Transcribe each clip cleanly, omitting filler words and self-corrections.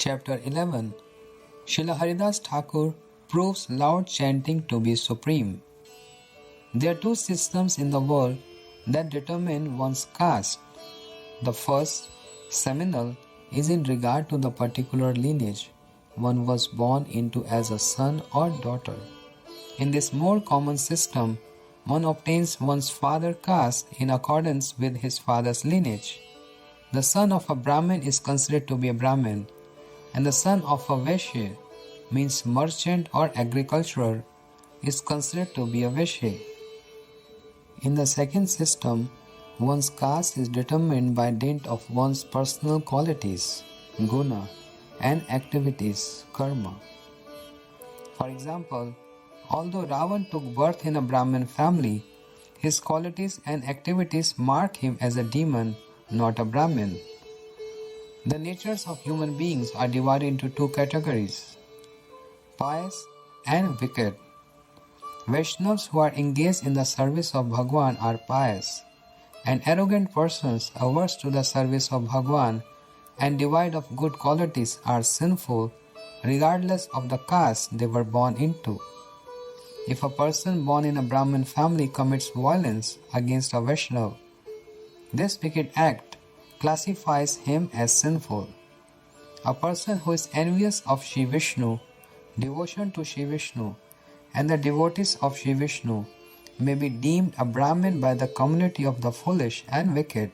Chapter 11. Srila Haridas Thakur proves loud chanting to be supreme. There are two systems in the world that determine one's caste. The first, seminal, is in regard to the particular lineage one was born into as a son or daughter. In this more common system, one obtains one's father's caste in accordance with his father's lineage. The son of a Brahmin is considered to be a Brahmin, and the son of a Vaishya, means merchant or agriculturer, is considered to be a Vaishya. In the second system, one's caste is determined by dint of one's personal qualities, guna, and activities, karma. For example, although Ravan took birth in a Brahmin family, his qualities and activities mark him as a demon, not a Brahmin. The natures of human beings are divided into two categories, pious and wicked. Vaishnavas who are engaged in the service of Bhagwan are pious, and arrogant persons averse to the service of Bhagwan and devoid of good qualities are sinful, regardless of the caste they were born into. If a person born in a Brahmin family commits violence against a Vaishnava, this wicked act classifies him as sinful. A person who is envious of Shri Vishnu, devotion to Shri Vishnu, and the devotees of Shri Vishnu may be deemed a Brahmin by the community of the foolish and wicked,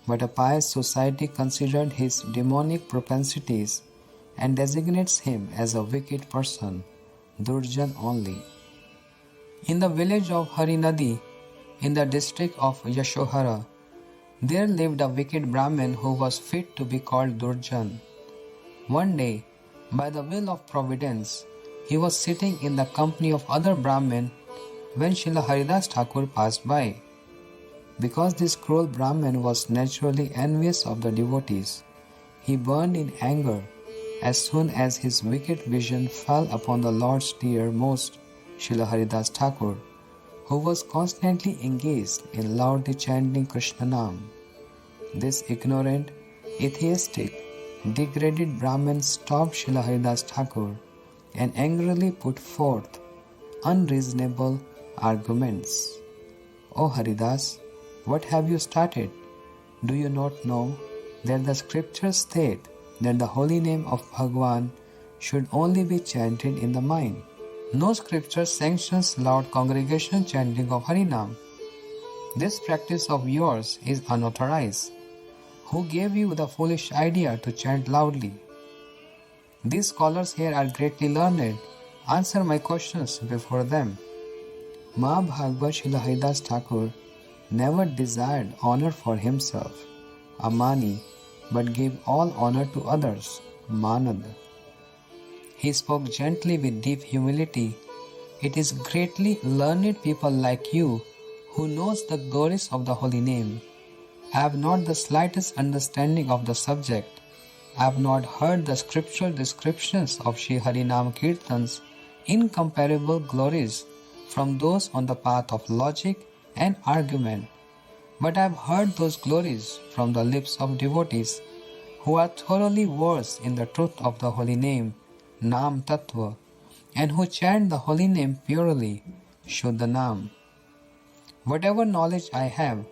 but a pious society considered his demonic propensities and designates him as a wicked person, Durjan only. In the village of Harinadi, in the district of Yashohara, there lived a wicked Brahmin who was fit to be called Durjan. One day, by the will of Providence, he was sitting in the company of other Brahmin when Srila Haridas Thakur passed by. Because this cruel Brahmin was naturally envious of the devotees, he burned in anger as soon as his wicked vision fell upon the Lord's dear most Srila Haridas Thakur, who was constantly engaged in loudly chanting Krishna Nam. This ignorant, atheistic, degraded Brahmin stopped Srila Haridas Thakur and angrily put forth unreasonable arguments. O Haridas, what have you started? Do you not know that the scriptures state that the holy name of Bhagwan should only be chanted in the mind? No scripture sanctions loud congregation chanting of Harinam. This practice of yours is unauthorized. Who gave you the foolish idea to chant loudly? These scholars here are greatly learned. Answer my questions before them. Mahabhagavad Srila Haridas Thakur never desired honor for himself, Amani, but gave all honor to others, Manad. He spoke gently with deep humility. It is greatly learned people like you who knows the glories of the holy name. I have not the slightest understanding of the subject. I have not heard the scriptural descriptions of Sri Harinam Kirtan's incomparable glories from those on the path of logic and argument. But I have heard those glories from the lips of devotees who are thoroughly versed in the truth of the holy name, Nam Tattva, and who chant the holy name purely, Shuddha Nam. Whatever knowledge I have,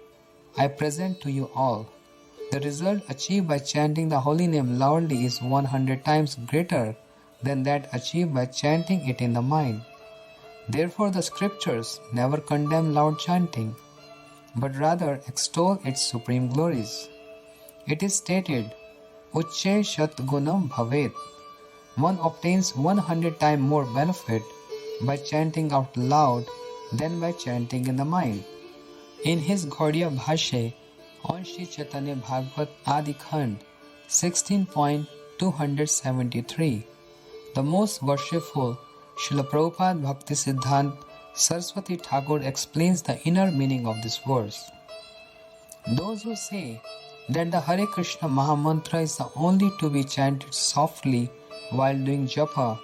I present to you all. The result achieved by chanting the holy name loudly is 100 times greater than that achieved by chanting it in the mind. Therefore the scriptures never condemn loud chanting, but rather extol its supreme glories. It is stated, Ucche Shat Gunam Bhavet. One obtains 100 times more benefit by chanting out loud than by chanting in the mind. In his Gaudiya Bhashya on Sri Chaitanya Bhagavat Adi Khand 16.273, the most worshipful Srila Prabhupada Bhakti Siddhant Saraswati Thakur explains the inner meaning of this verse. Those who say that the Hare Krishna Mahamantra is the only to be chanted softly while doing japa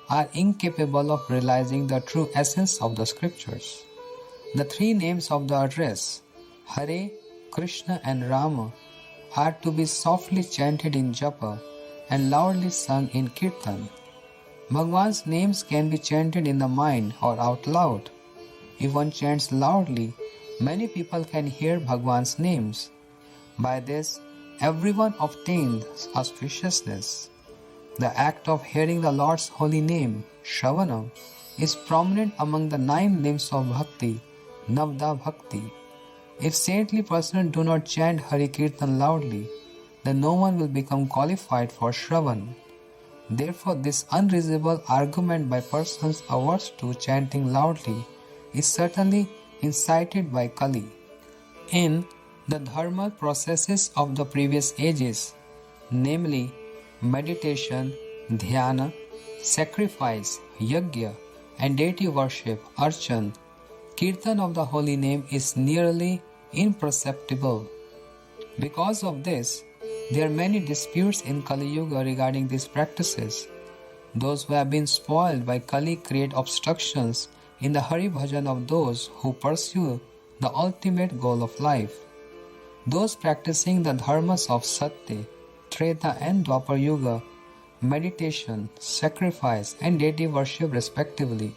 are incapable of realizing the true essence of the scriptures. The three names of the address, Hare, Krishna and Rama, are to be softly chanted in japa and loudly sung in Kirtan. Bhagwan's names can be chanted in the mind or out loud. If one chants loudly, many people can hear Bhagwan's names. By this, everyone obtains auspiciousness. The act of hearing the Lord's holy name, Shravanam, is prominent among the 9 limbs of Bhakti, Navda Bhakti. If saintly persons do not chant Hari Kirtan loudly, then no one will become qualified for Shravan. Therefore, this unreasonable argument by persons averse to chanting loudly is certainly incited by Kali. In the dharma processes of the previous ages, namely meditation, dhyana, sacrifice, yajna, and deity worship, archan, kirtan of the holy name is nearly imperceptible. Because of this, there are many disputes in Kali Yuga regarding these practices. Those who have been spoiled by Kali create obstructions in the Hari Bhajan of those who pursue the ultimate goal of life. Those practicing the dharmas of Satya, Treta and Dwapar Yuga, meditation, sacrifice and deity worship respectively,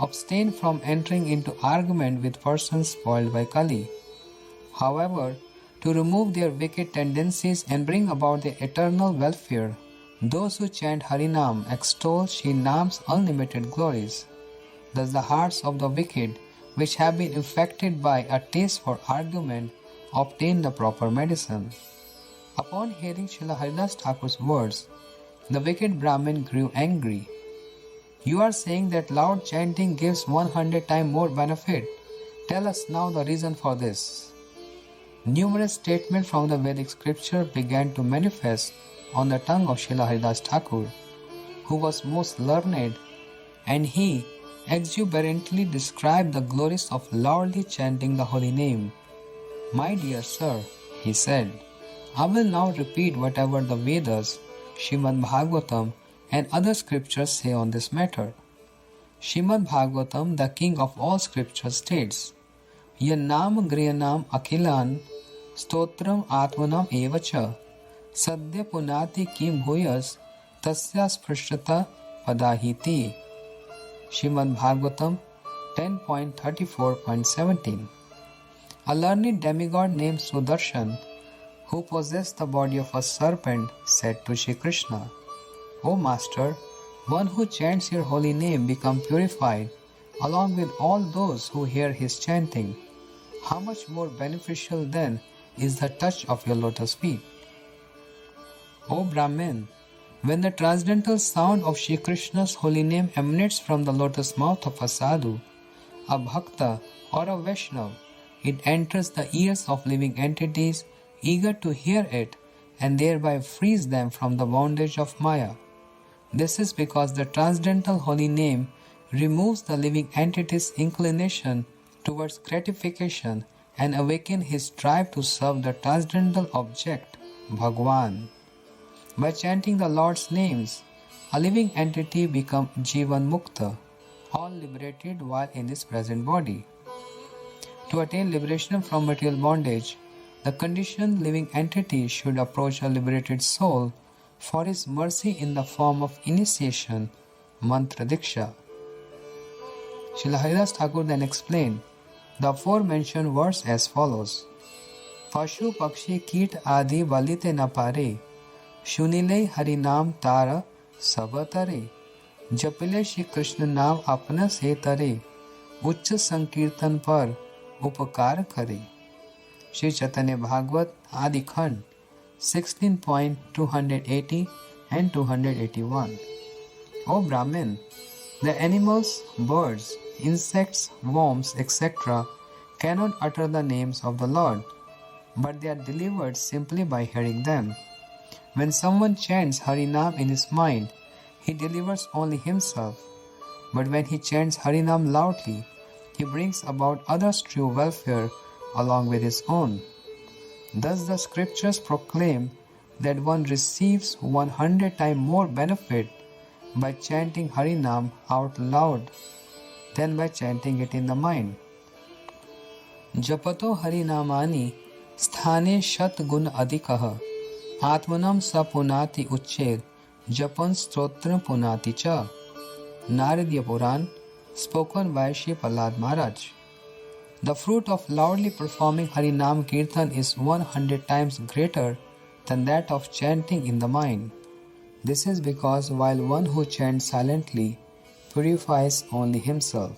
abstain from entering into argument with persons spoiled by Kali. However, to remove their wicked tendencies and bring about their eternal welfare, those who chant Harinam extol Shri Nam's unlimited glories. Thus the hearts of the wicked, which have been infected by a taste for argument, obtain the proper medicine. Upon hearing Srila Haridas Thakur's words, the wicked Brahmin grew angry. You are saying that loud chanting gives 100 times more benefit. Tell us now the reason for this. Numerous statements from the Vedic scripture began to manifest on the tongue of Srila Haridas Thakur, who was most learned, and he exuberantly described the glories of loudly chanting the holy name. My dear sir, he said, I will now repeat whatever the Vedas, Srimad Bhagavatam and other scriptures say on this matter. Srimad Bhagavatam, the king of all scriptures, states, Yannam Griyanam Akhilan Stotram Atmanam Evacha Sadhya Punati Kim Bhuyas Tasya Sprishata Padahiti. Srimad Bhagavatam 10.34.17. A learned demigod named Sudarshan, who possessed the body of a serpent, said to Shri Krishna, O Master, one who chants your holy name becomes purified, along with all those who hear his chanting. How much more beneficial then is the touch of your lotus feet? O Brahmin, when the transcendental sound of Shri Krishna's holy name emanates from the lotus mouth of a sadhu, a bhakta or a Vaishnava, it enters the ears of living entities eager to hear it and thereby frees them from the bondage of Maya. This is because the transcendental holy name removes the living entity's inclination towards gratification and awakens his drive to serve the transcendental object, Bhagwan. By chanting the Lord's names, a living entity becomes Jivan Mukta, all liberated while in this present body. To attain liberation from material bondage, the conditioned living entity should approach a liberated soul for his mercy in the form of initiation, Mantra Diksha. Srila Haridas Thakur then explained the aforementioned verse as follows: Pashu Pakshi Keet Adi Valite na pare, Shunile Harinam Tara Sabatare, Japile Shri Krishna Naam Apna Se Tare, Uच्च Sankirtan Par Upakar Kare. Shri Chaitanya Bhagavat Adi Khand 16.280 and 281. O Brahmin, the animals, birds, insects, worms, etc. cannot utter the names of the Lord, but they are delivered simply by hearing them. When someone chants Harinam in his mind, he delivers only himself, but when he chants Harinam loudly, he brings about others' true welfare along with his own. Thus the scriptures proclaim that one receives 100 times more benefit by chanting Harinam out loud than by chanting it in the mind. Japato Harinamani sthane shat gun adikaha atmanam sapunati uchched Japan Stotra Punati Cha. Naradiya Puran, spoken by Shri Prahlad Maharaj. The fruit of loudly performing Harinam Kirtan is 100 times greater than that of chanting in the mind. This is because while one who chants silently purifies only himself,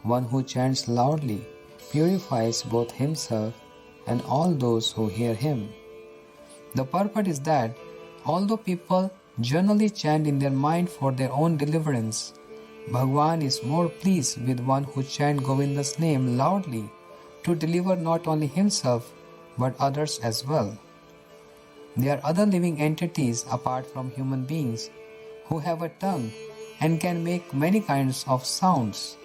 one who chants loudly purifies both himself and all those who hear him. The purport is that although people generally chant in their mind for their own deliverance, Bhagwan is more pleased with one who chants Govinda's name loudly to deliver not only himself but others as well. There are other living entities apart from human beings who have a tongue and can make many kinds of sounds.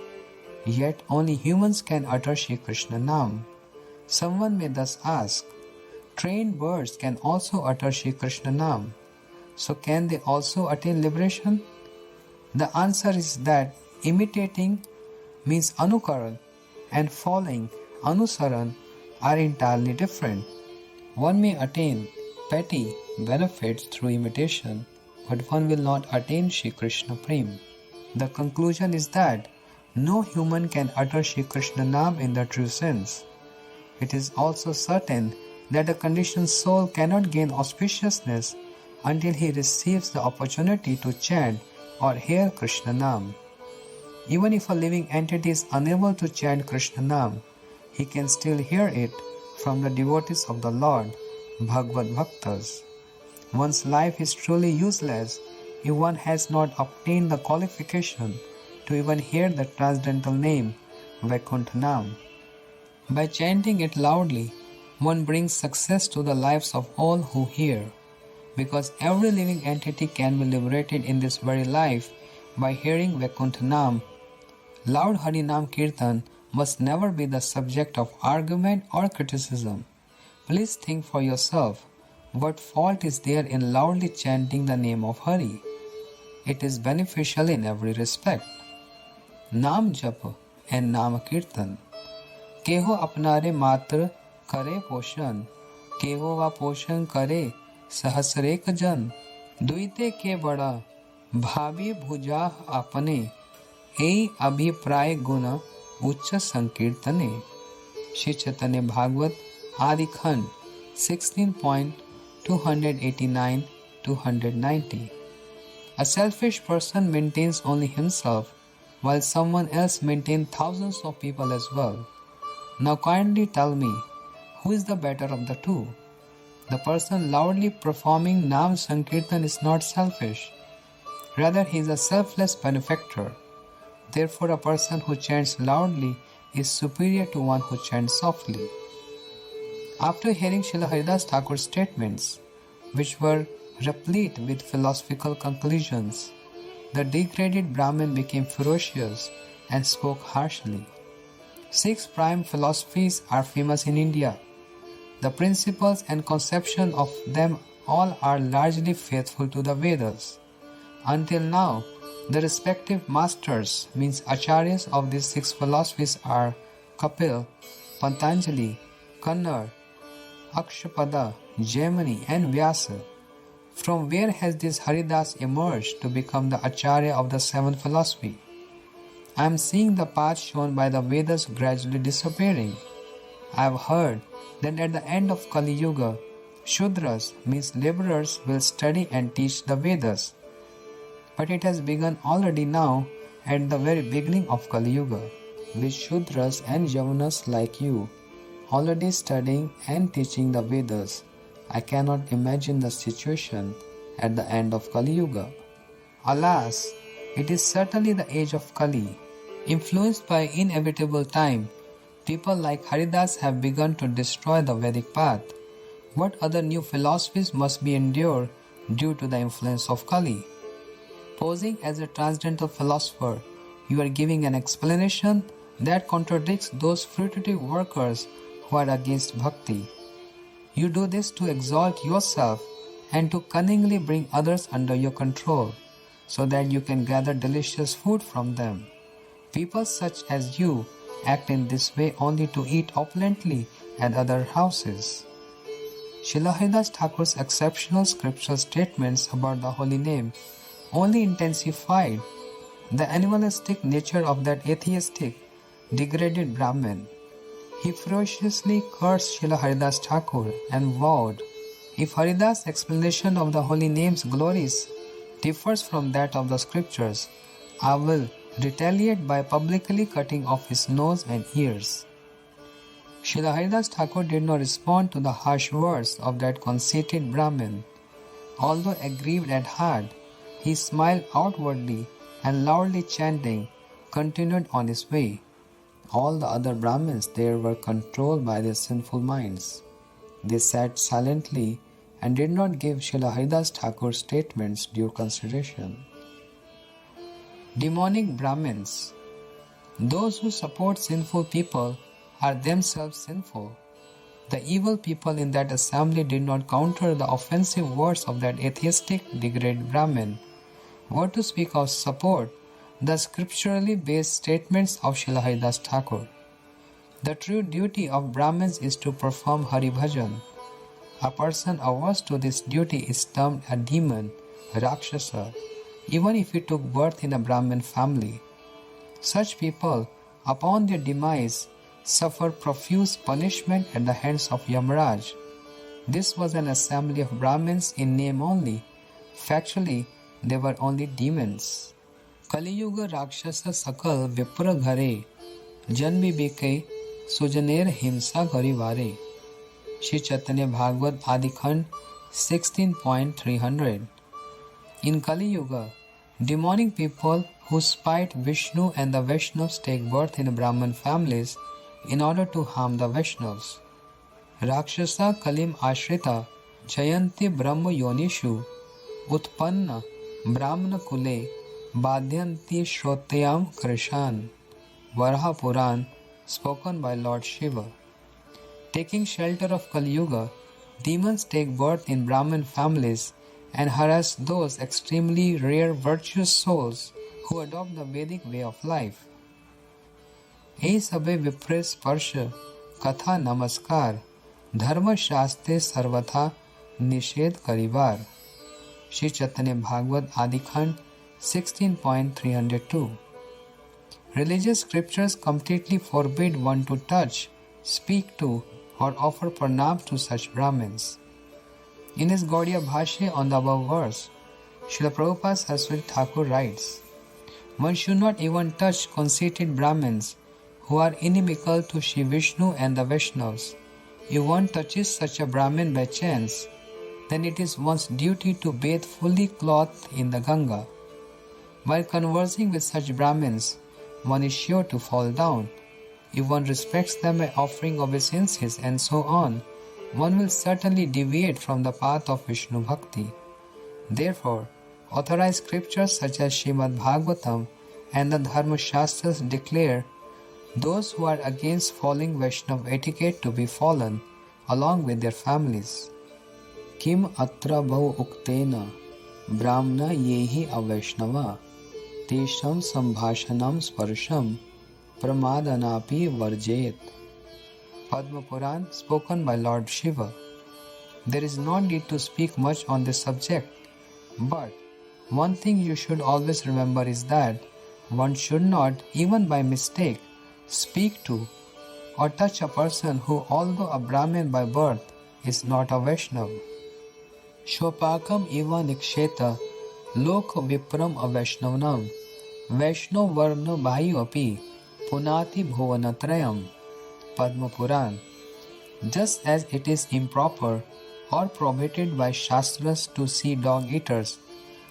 Yet only humans can utter Shri Krishna Nam. Someone may thus ask, trained birds can also utter Shri Krishna Nam, so can they also attain liberation? The answer is that imitating means anukaran and following anusaran are entirely different. One may attain petty benefits through imitation, but one will not attain Shri Krishna Prem. The conclusion is that no human can utter Shri Krishna Nam in the true sense. It is also certain that a conditioned soul cannot gain auspiciousness until he receives the opportunity to chant or hear Krishna Nam. Even if a living entity is unable to chant Krishna Nam, he can still hear it from the devotees of the Lord, Bhagavad Bhaktas. One's life is truly useless if one has not obtained the qualification to even hear the transcendental name, Vaikuntha Nam. By chanting it loudly, one brings success to the lives of all who hear, because every living entity can be liberated in this very life by hearing Vaikuntha Nam. Loud Harinam Kirtan must never be the subject of argument or criticism. Please think for yourself, what fault is there in loudly chanting the name of Hari? It is beneficial in every respect. Nam Japa and Nam Kirtan. Keho apnare matra kare poshan, keho va poshan kare सहस्रेक जन द्विते के बड़ा भावी भुजा अपने ए अभिप्राय गुण उच्च संकीर्तने. श्री चैतन्य भागवत आदि खंड 16.289-290. A selfish person maintains only himself while someone else maintains thousands of people as well. Now kindly tell me, who is the better of the two? The person loudly performing Nam Sankirtan is not selfish. Rather, he is a selfless benefactor. Therefore, a person who chants loudly is superior to one who chants softly. After hearing Srila Haridas Thakur's statements, which were replete with philosophical conclusions, the degraded Brahmin became ferocious and spoke harshly. 6 prime philosophies are famous in India. The principles and conception of them all are largely faithful to the Vedas. Until now, the respective masters, means acharyas of these 6 philosophies are Kapil, Patanjali, Kannar, Akshapada, Jaimini and Vyasa. From where has this Haridas emerged to become the acharya of the 7th philosophy? I am seeing the path shown by the Vedas gradually disappearing. I have heard that at the end of Kali Yuga, Shudras, means laborers, will study and teach the Vedas. But it has begun already now at the very beginning of Kali Yuga, with Shudras and Yavanas like you already studying and teaching the Vedas. I cannot imagine the situation at the end of Kali Yuga. Alas, it is certainly the age of Kali. Influenced by inevitable time, people like Haridas have begun to destroy the Vedic path. What other new philosophies must be endured due to the influence of Kali? Posing as a transcendental philosopher, you are giving an explanation that contradicts those fruitive workers who are against bhakti. You do this to exalt yourself and to cunningly bring others under your control, so that you can gather delicious food from them. People such as you act in this way only to eat opulently at other houses. Srila Haridas Thakur's exceptional scriptural statements about the holy name only intensified the animalistic nature of that atheistic, degraded Brahmin. He ferociously cursed Srila Haridas Thakur and vowed, if Haridas' explanation of the holy name's glories differs from that of the scriptures, I will retaliate by publicly cutting off his nose and ears. Srila Haridas Thakur did not respond to the harsh words of that conceited Brahmin. Although aggrieved at heart, he smiled outwardly and loudly chanting, continued on his way. All the other Brahmins there were controlled by their sinful minds. They sat silently and did not give Srila Haridas Thakur's statements due consideration. Demonic Brahmins. Those who support sinful people are themselves sinful. The evil people in that assembly did not counter the offensive words of that atheistic, degraded Brahmin. What to speak of support the scripturally based statements of Srila Haridas Thakur. The true duty of Brahmins is to perform Hari Bhajan. A person averse to this duty is termed a demon, Rakshasa, even if he took birth in a Brahmin family. Such people, upon their demise, suffer profuse punishment at the hands of Yamaraj. This was an assembly of Brahmins in name only. Factually, they were only demons. Kali Yuga Rakshasa Sakal Vipra Ghare Janmi Bike Sujaner Himsa Garivare. Shri Chaitanya Bhagavad Adikhand 16.300. In Kali Yuga, demonic people who spite Vishnu and the Vaishnavas take birth in Brahman families in order to harm the Vaishnavas. Rakshasa Kalim Ashrita Jayanti Brahma Yonishu Utpanna Brahmana Kule Badhyanti Shrotayam Krishan. Varaha Puran, spoken by Lord Shiva. Taking shelter of Kali Yuga, demons take birth in Brahmin families and harass those extremely rare virtuous souls who adopt the Vedic way of life. Ei sabe vipre sparsha katha namaskar dharma shaste sarvatha nishedh karibar. Shri Chaitanya Bhagavad Adikhand 16.302. Religious scriptures completely forbid one to touch, speak to, or offer pranam to such Brahmins. In his Gaudiya Bhashya on the above verse, Srila Prabhupada Saraswati Thakur writes, one should not even touch conceited Brahmins who are inimical to Shri Vishnu and the Vaishnavas. If one touches such a Brahmin by chance, then it is one's duty to bathe fully clothed in the Ganga. While conversing with such Brahmins, one is sure to fall down. If one respects them by offering obeisances and so on, one will certainly deviate from the path of Vishnu Bhakti. Therefore, authorized scriptures such as Srimad Bhagavatam and the Dharma Shastras declare those who are against following Vaishnava etiquette to be fallen along with their families. Kim atra bhav uktena brahmana yehi avaishnava tesham sambhashanam sparsham pramadanapi varjet. Padma Puran, spoken by Lord Shiva. There is no need to speak much on this subject, but one thing you should always remember is that one should not, even by mistake, speak to or touch a person who, although a Brahmin by birth, is not a Vaishnava. Shopakam eva niksheta lok vipram avaishnavnam Vaishnav varna bhayu api punati bhuvanatrayam. Padma Puran. Just as it is improper or prohibited by Shastras to see dog eaters,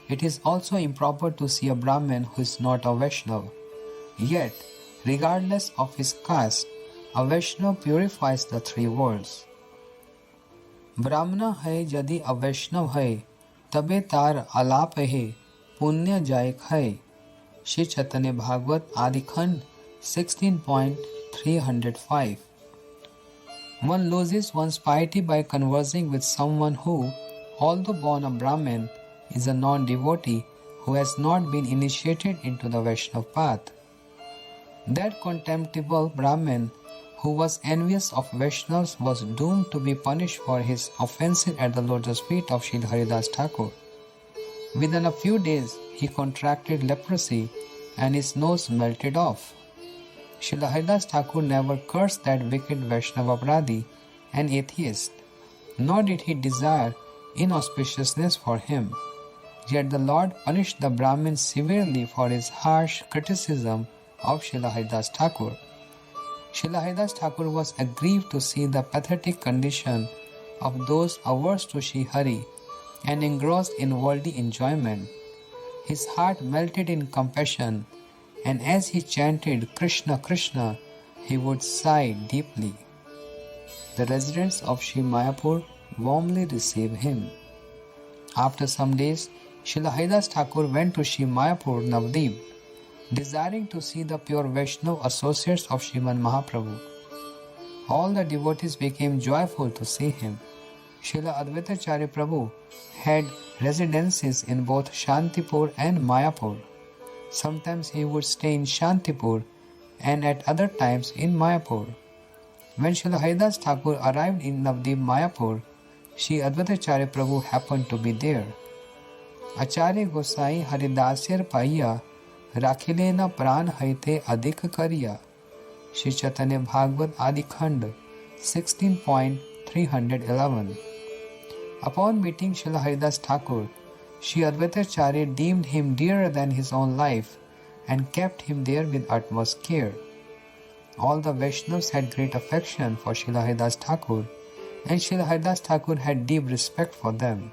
it is also improper to see a Brahmin who is not a Vaishnava. Yet, regardless of his caste, a Vaishnava purifies the three worlds. Brahmana hai jadi a Vaishnav hai, tabe tar alap hai, punya jaik hai. Shri Chaitanya Bhagavad Adikhand 16.305. One loses one's piety by conversing with someone who, although born a Brahmin, is a non-devotee who has not been initiated into the Vaishnava path. That contemptible Brahmin who was envious of Vaishnavas, was doomed to be punished for his offences at the lotus feet of Srila Haridas Thakur. Within a few days, he contracted leprosy and his nose melted off. Srila Haridas Thakur never cursed that wicked Vaishnava Aparadi, an atheist, nor did he desire inauspiciousness for him. Yet the Lord punished the Brahmin severely for his harsh criticism of Srila Haridas Thakur. Srila Haridas Thakur was aggrieved to see the pathetic condition of those averse to Sri Hari and engrossed in worldly enjoyment. His heart melted in compassion, and as he chanted Krishna Krishna, he would sigh deeply. The residents of Sri Mayapur warmly received him. After some days, Srila Haridas Thakur went to Sri Mayapur Navadip, desiring to see the pure Vaishnava associates of Sriman Mahaprabhu. All the devotees became joyful to see him. Srila Advaitacharya Prabhu had residences in both Shantipur and Mayapur. Sometimes he would stay in Shantipur and at other times in Mayapur. When Srila Haridas Thakur arrived in Navadip Mayapur, Sri Advaitacharya Prabhu happened to be there. Acharya Gosai Haridasir Paiya Rakhilena Pran Haite Adik Kariya. Shri Chaitanya Bhagavad Adikhand 16.311. Upon meeting Srila Haridas Thakur, Sri Advaitacharya deemed him dearer than his own life and kept him there with utmost care. All the Vaishnavas had great affection for Srila Haridas Thakur, and Srila Haridas Thakur had deep respect for them.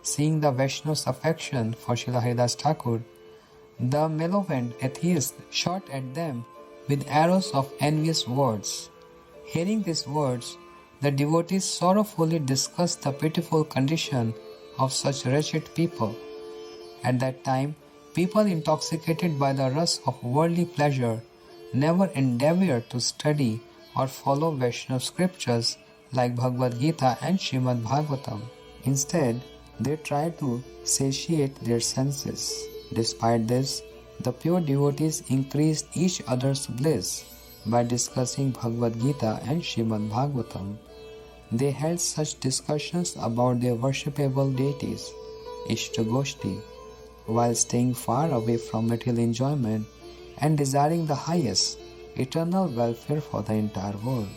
Seeing the Vaishnavas' affection for Srila Haridas Thakur, the malevolent atheist shot at them with arrows of envious words. Hearing these words, the devotees sorrowfully discussed the pitiful condition of such wretched people. At that time, people intoxicated by the rust of worldly pleasure never endeavored to study or follow Vaishnava scriptures like Bhagavad Gita and Srimad Bhagavatam. Instead, they tried to satiate their senses. Despite this, the pure devotees increased each other's bliss by discussing Bhagavad Gita and Srimad Bhagavatam. They held such discussions about their worshipable deities, Ishtagoshti, while staying far away from material enjoyment and desiring the highest, eternal welfare for the entire world.